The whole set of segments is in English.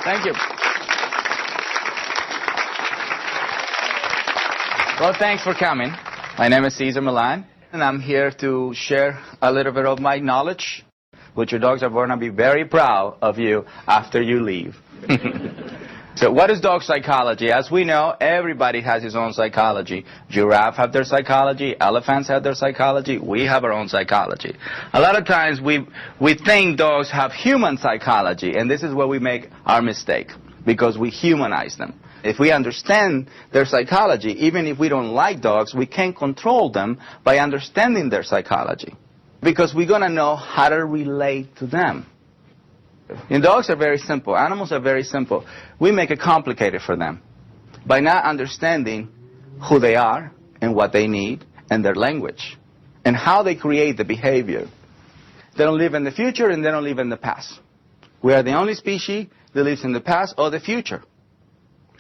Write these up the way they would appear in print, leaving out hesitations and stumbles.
Thank you. Well, thanks for coming. My name is Cesar, and I'm here to share a little bit of my knowledge, which your dogs are going to be very proud of you after you leave. So what is dog psychology? As we know, everybody has his own psychology. Giraffe have their psychology. Elephants have their psychology. We have our own psychology. A lot of times we think dogs have human psychology, and this is where we make our mistake, because we humanize them. If we understand their psychology, even if we don't like dogs, we can control them by understanding their psychology, because we're going to know how to relate to them. And dogs are very simple. Animals are very simple. We make it complicated for them by not understanding who they are and what they need and their language and how they create the behavior. They don't live in the future and they don't live in the past. We are the only species that lives in the past or the future.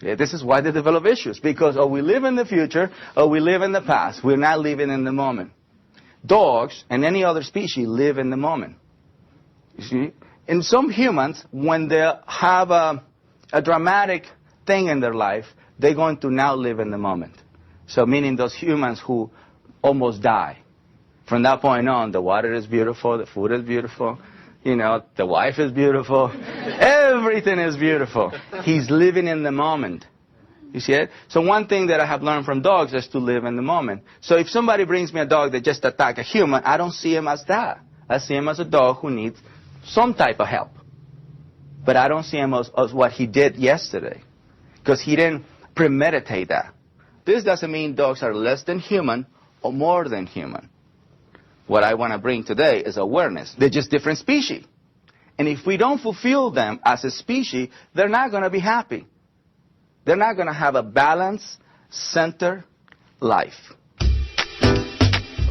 Yeah, this is why they develop issues, because or we live in the future or we live in the past. We're not living in the moment. Dogs and any other species live in the moment. You see? And some humans, when they have a dramatic thing in their life, they're going to now live in the moment. So meaning those humans who almost die. From that point on, the water is beautiful, the food is beautiful, you know, the wife is beautiful, everything is beautiful. He's living in the moment. You see it? So one thing that I have learned from dogs is to live in the moment. So if somebody brings me a dog that just attacked a human, I don't see him as that. I see him as a dog who needs some type of help. But I don't see him as what he did yesterday, because he didn't premeditate that. This doesn't mean dogs are less than human or more than human. What I want to bring today is awareness. They're just different species. And if we don't fulfill them as a species, they're not going to be happy. They're not going to have a balanced, centered life.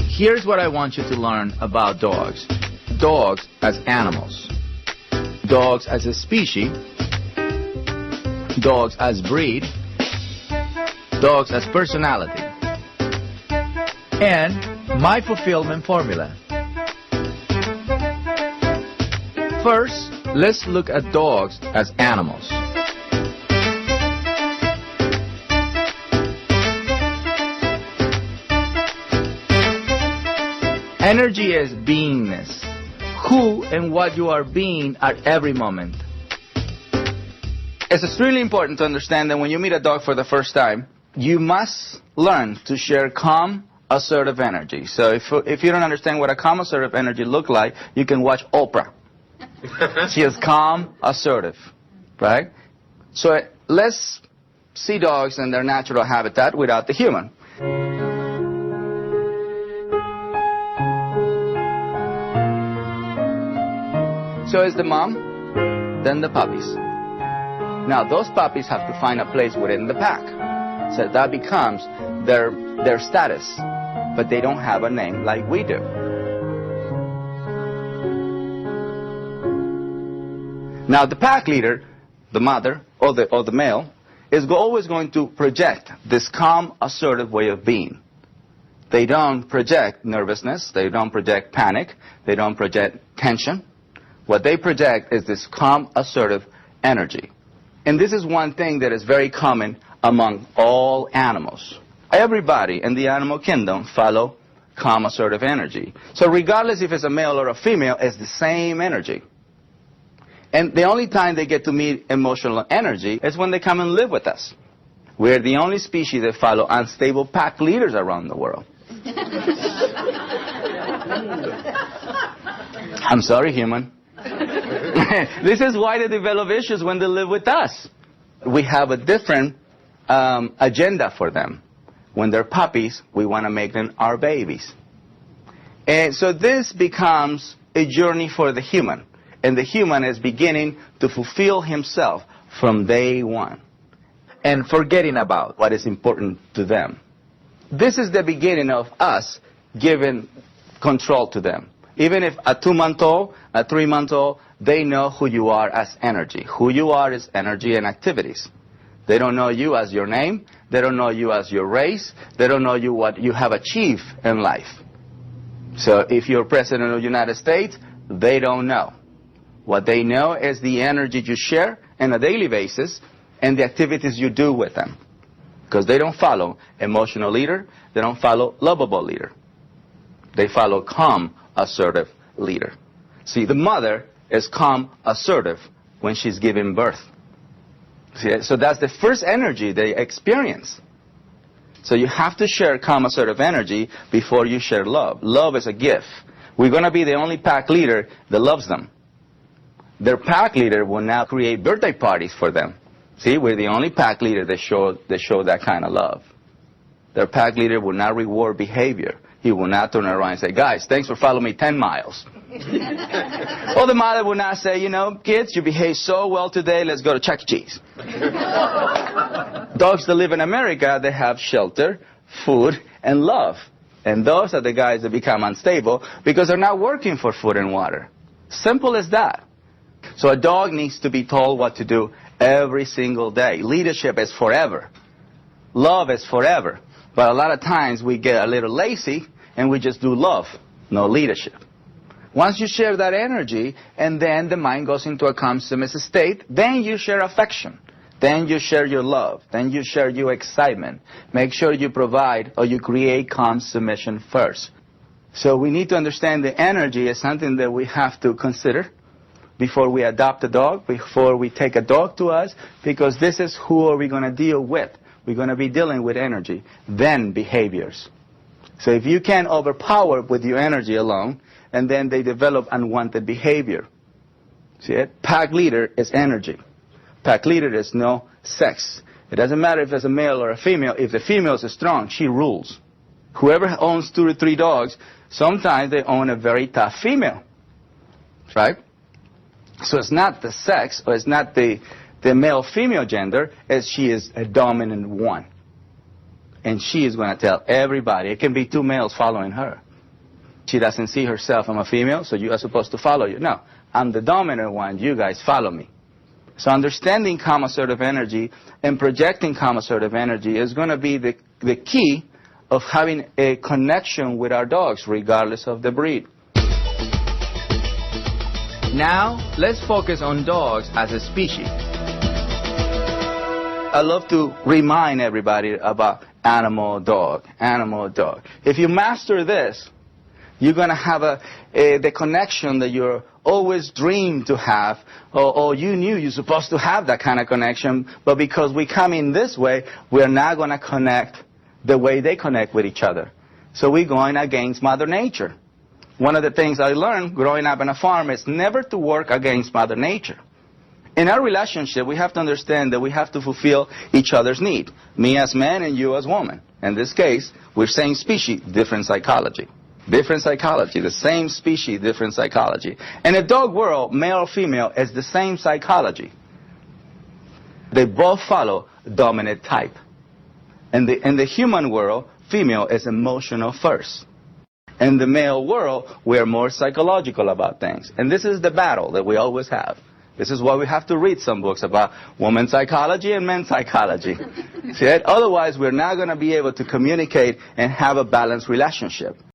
Here's what I want you to learn about dogs. Dogs as animals, dogs as a species, dogs as breed, dogs as personality, and my fulfillment formula. First, let's look at dogs as animals. Energy is beingness. Who and what you are being at every moment. It's extremely important to understand that when you meet a dog for the first time, you must learn to share calm, assertive energy. So if you don't understand what a calm, assertive energy looks like, you can watch Oprah. She is calm, assertive, right? So let's see dogs in their natural habitat without the human. So it's the mom, then the puppies. Now those puppies have to find a place within the pack. So that becomes their status. But they don't have a name like we do. Now the pack leader, the mother or the male, is always going to project this calm, assertive way of being. They don't project nervousness, they don't project panic, they don't project tension. What they project is this calm, assertive energy. And this is one thing that is very common among all animals. Everybody in the animal kingdom follow calm, assertive energy. So regardless if it's a male or a female, it's the same energy. And the only time they get to meet emotional energy is when they come and live with us. We're the only species that follow unstable pack leaders around the world. I'm sorry, human. This is why they develop issues when they live with us. We have a different agenda for them. When they're puppies, we want to make them our babies. And so this becomes a journey for the human. And the human is beginning to fulfill himself from day one and forgetting about what is important to them. This is the beginning of us giving control to them. Even if a 2-month-old, a 3-month-old, they know who you are as energy. Who you are is energy and activities. They don't know you as your name. They don't know you as your race. They don't know you what you have achieved in life. So if you're president of the United States, they don't know. What they know is the energy you share on a daily basis and the activities you do with them. Because they don't follow emotional leader. They don't follow lovable leader. They follow calm, assertive leader. See, the mother is calm, assertive when she's giving birth. See, so that's the first energy they experience. So you have to share calm, assertive energy before you share love. Love is a gift. We're going to be the only pack leader that loves them. Their pack leader will now create birthday parties for them. See, we're the only pack leader that show that kind of love. Their pack leader will not reward behavior. He will not turn around and say, guys, thanks for following me 10 miles. Or the mother will not say, you know, kids, you behaved so well today, let's go to Chuck E. Cheese. Dogs that live in America, they have shelter, food, and love. And those are the guys that become unstable because they're not working for food and water. Simple as that. So a dog needs to be told what to do every single day. Leadership is forever. Love is forever. But a lot of times we get a little lazy and we just do love, no leadership. Once you share that energy and then the mind goes into a calm submissive state, then you share affection. Then you share your love. Then you share your excitement. Make sure you provide or you create calm submission first. So we need to understand the energy is something that we have to consider before we adopt a dog, before we take a dog to us, because this is who are we going to deal with. We're going to be dealing with energy, then behaviors. So if you can overpower with your energy alone, and then they develop unwanted behavior. See it? Pack leader is energy. Pack leader is no sex. It doesn't matter if it's a male or a female. If the female is strong, she rules. Whoever owns 2 or 3 dogs, sometimes they own a very tough female. Right? So it's not the sex, or it's not the male-female gender, as she is a dominant one. And she is going to tell everybody. It can be 2 males following her. She doesn't see herself, I'm a female, so you are supposed to follow you. No, I'm the dominant one, you guys follow me. So understanding calm assertive energy and projecting calm assertive energy is going to be the key of having a connection with our dogs, regardless of the breed. Now, let's focus on dogs as a species. I love to remind everybody about animal, dog, animal, dog. If you master this, you're going to have the connection that you're always dreamed to have, or you knew you're supposed to have that kind of connection, but because we come in this way, we're not going to connect the way they connect with each other. So we're going against Mother Nature. One of the things I learned growing up on a farm is never to work against Mother Nature. In our relationship, we have to understand that we have to fulfill each other's need. Me as man and you as woman. In this case, we're same species, different psychology. Different psychology, the same species, different psychology. In the dog world, male or female is the same psychology. They both follow dominant type. In the human world, female is emotional first. In the male world, we are more psychological about things. And this is the battle that we always have. This is why we have to read some books about women's psychology and men's psychology. See it? Otherwise, we're not going to be able to communicate and have a balanced relationship.